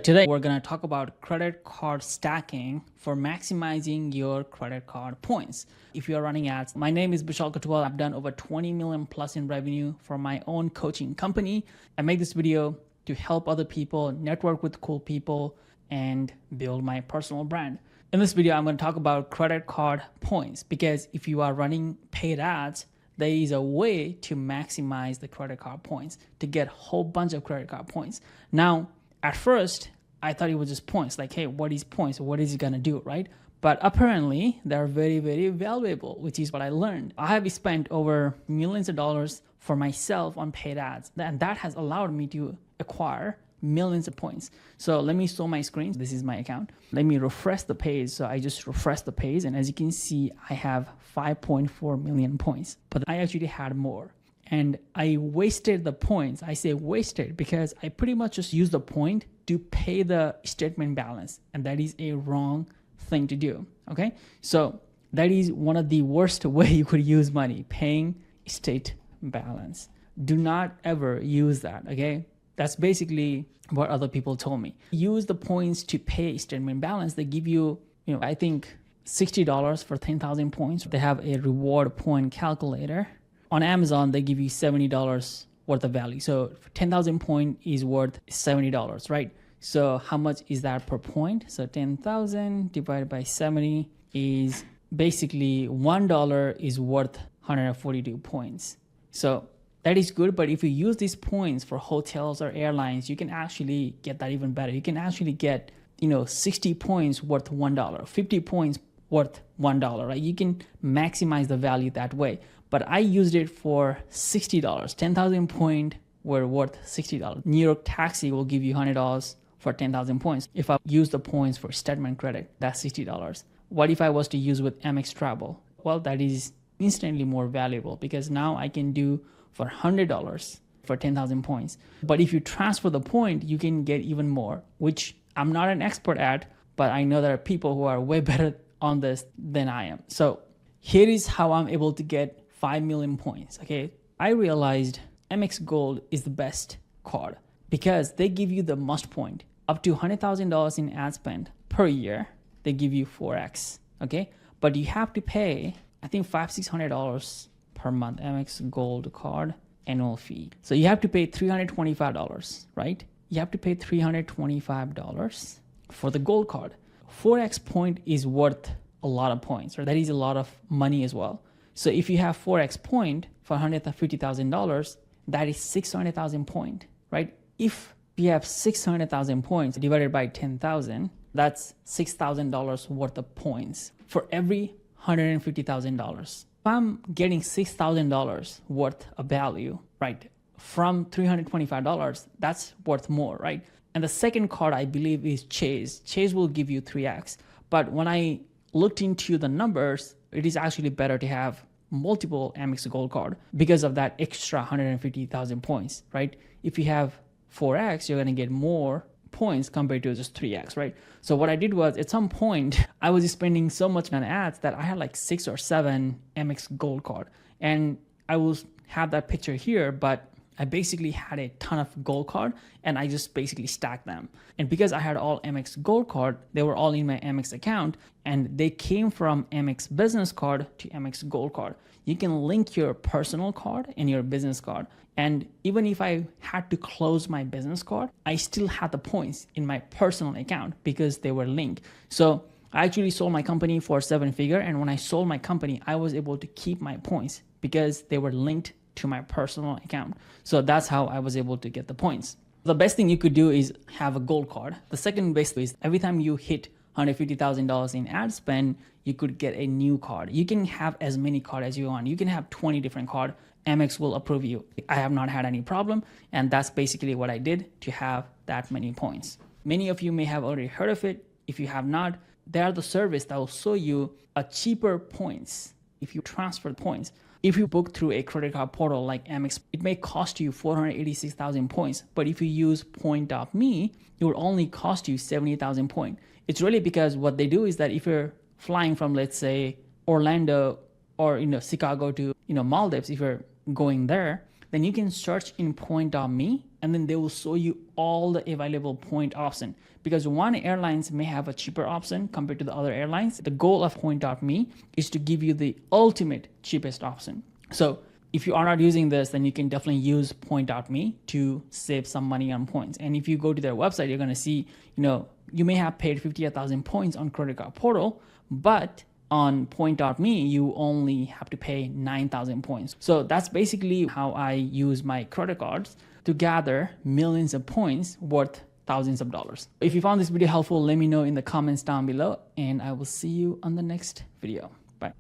Today we're going to talk about credit card stacking for maximizing your credit card points. If you're running ads, my name is Bishal Katwal. I've done over 20 million plus in revenue for my own coaching company. I make this video to help other people network with cool people and build my personal brand. In this video, I'm going to talk about credit card points because if you are running paid ads, there is a way to maximize the credit card points to get a whole bunch of credit card points. Now, at first, I thought it was just points, like, hey, what is points? What is it gonna do, right? But apparently, they're very, very valuable, which is what I learned. I have spent over millions of dollars for myself on paid ads, and that has allowed me to acquire millions of points. So let me show my screen. This is my account. Let me refresh the page. So I just refresh the page, and as you can see, I have 5.4 million points, but I actually had more. And I wasted the points. I say wasted because I pretty much just used the point to pay the statement balance. And that is a wrong thing to do, okay? So that is one of the worst way you could use money, paying state balance. Do not ever use that, okay? That's basically what other people told me. Use the points to pay statement balance. They give you, I think $60 for 10,000 points. They have a reward point calculator. On Amazon, they give you $70 worth of value. So 10,000 point is worth $70, right? So how much is that per point? So 10,000 divided by 70 is basically $1 is worth 142 points. So that is good, but if you use these points for hotels or airlines, you can actually get that even better. You can actually get, 60 points worth $1, 50 points worth $1, right? You can maximize the value that way. But I used it for $60. 10,000 points were worth $60. New York Taxi will give you $100 for 10,000 points. If I use the points for statement credit, that's $60. What if I was to use with Amex Travel? Well, that is instantly more valuable because now I can do for $100 for 10,000 points. But if you transfer the point, you can get even more, which I'm not an expert at, but I know there are people who are way better on this than I am. So here is how I'm able to get 5 million points, okay? I realized Amex Gold is the best card because they give you the must point. Up to $100,000 in ad spend per year, they give you 4X, okay? But you have to pay, I think $500-$600 per month, Amex Gold card annual fee. So you have to pay $325, right? You have to pay $325 for the gold card. 4X point is worth a lot of points, or that is a lot of money as well. So if you have 4X point for $150,000, that is 600,000 point, right? If you have 600,000 points divided by 10,000, that's $6,000 worth of points for every $150,000. If I'm getting $6,000 worth of value, right, from $325, that's worth more, right? And the second card I believe is Chase. Chase will give you 3X. But when I looked into the numbers, it is actually better to have multiple Amex Gold card because of that extra 150,000 points, right? If you have 4X, you're going to get more points compared to just 3X, right? So what I did was at some point, I was spending so much on ads that I had like 6 or 7 Amex Gold card. And I will have that picture here, but I basically had a ton of gold card and I just basically stacked them. And because I had all Amex Gold card, they were all in my Amex account and they came from Amex business card to Amex Gold card. You can link your personal card and your business card. And even if I had to close my business card, I still had the points in my personal account because they were linked. So I actually sold my company for 7-figure. And when I sold my company, I was able to keep my points because they were linked to my personal account. So that's how I was able to get the points. The best thing you could do is have a gold card. The second best is every time you hit $150,000 in ad spend, you could get a new card. You can have as many cards as you want. You can have 20 different cards. Amex will approve you. I have not had any problem. And that's basically what I did to have that many points. Many of you may have already heard of it. If you have not, they are the service that will show you a cheaper points if you transfer points. If you book through a credit card portal like Amex, it may cost you 486,000 points. But if you use Point.me, it will only cost you 70,000 points. It's really because what they do is that if you're flying from, let's say, Orlando or Chicago to Maldives, if you're going there, then you can search in point.me and then they will show you all the available point option. Because one airlines may have a cheaper option compared to the other airlines. The goal of point.me is to give you the ultimate cheapest option. So if you are not using this, then you can definitely use point.me to save some money on points. And if you go to their website, you're going to see, you may have paid 50,000 points on credit card portal, but on point.me, you only have to pay 9,000 points. So that's basically how I use my credit cards to gather millions of points worth thousands of dollars. If you found this video helpful, let me know in the comments down below, and I will see you on the next video.